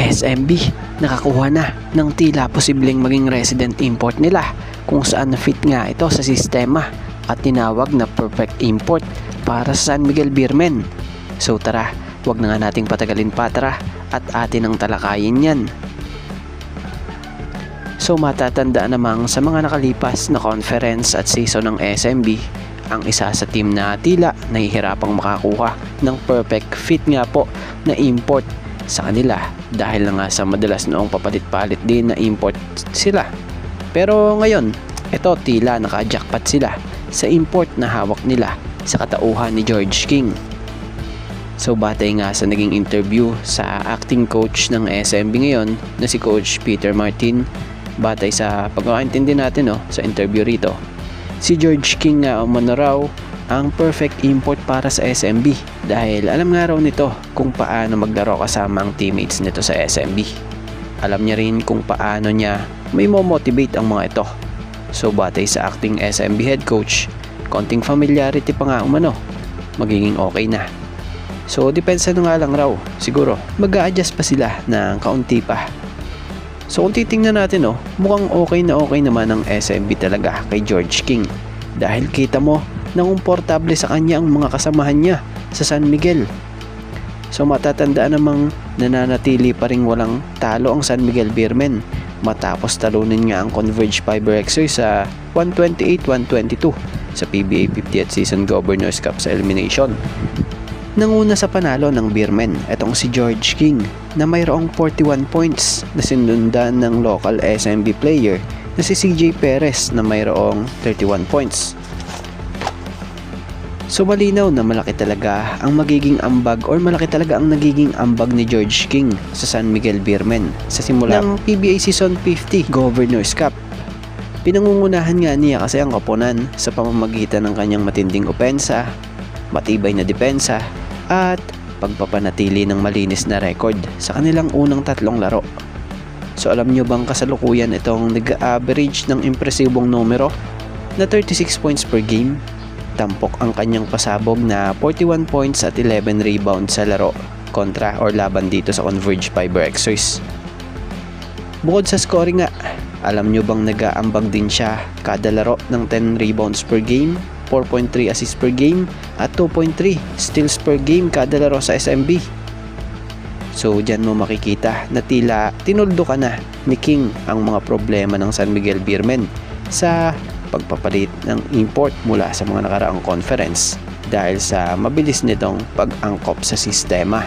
SMB nakakuha na ng tila posibleng maging resident import nila kung saan fit nga ito sa sistema at tinawag na perfect import para sa San Miguel Beermen. So tara, wag na nga nating patagalin pa, tara at atin ang talakayin yan. So matatandaan namang sa mga nakalipas na conference at season ng SMB, ang isa sa team na tila nahihirapang makakuha ng perfect fit nga po na import sa kanila dahil na nga sa madalas noong papalit-palit din na import sila. Pero ngayon, ito tila naka-jackpot sila sa import na hawak nila sa katauhan ni George King. So batay nga sa naging interview sa acting coach ng SMB ngayon na si Coach Peter Martin, batay sa pagkakaintindi natin sa interview rito, si George King nga umano raw ang perfect import para sa SMB dahil alam nga raw nito kung paano maglaro kasama ang teammates nito sa SMB. Alam niya rin kung paano niya may motivate ang mga ito. So batay sa acting SMB head coach, konting familiarity pa nga umano, magiging okay na. So depensa na nga lang raw, siguro mag-a-adjust pa sila ng kaunti pa. So kung titingnan natin mukhang okay naman ang SMB talaga kay George King dahil kita mo komportable sa kanya ang mga kasamahan niya sa San Miguel. So matatandaan namang nananatili pa ring walang talo ang San Miguel Beermen matapos talunin nga ang Converge Fiber Exercise sa 128-122 sa PBA 50th Season Governors Cup sa elimination. Nanguna sa panalo ng Beermen itong si George King na mayroong 41 points na sinundan ng local SMB player na si CJ Perez na mayroong 31 points. So malinaw na malaki talaga ang magiging ambag or malaki talaga ang nagiging ambag ni George King sa San Miguel Beermen sa simula ng PBA Season 50 Governors Cup. Pinangungunahan nga niya kasi ang koponan sa pamamagitan ng kanyang matinding opensa, matibay na depensa, at pagpapanatili ng malinis na record sa kanilang unang 3 laro. So alam nyo bang kasalukuyan itong nag-average ng impresibong numero na 36 points per game? Tampok ang kanyang pasabog na 41 points at 11 rebounds sa laro kontra or laban dito sa Converge Fiber Exercise. Bukod sa scoring nga, alam nyo bang nag-aambag din siya kada laro ng 10 rebounds per game, 4.3 assists per game at 2.3 steals per game kada laro sa SMB. So dyan mo makikita na tila tinuldo ka na ni King ang mga problema ng San Miguel Beermen sa pagpapalit ng import mula sa mga nakaraang conference dahil sa mabilis nitong pag-angkop sa sistema.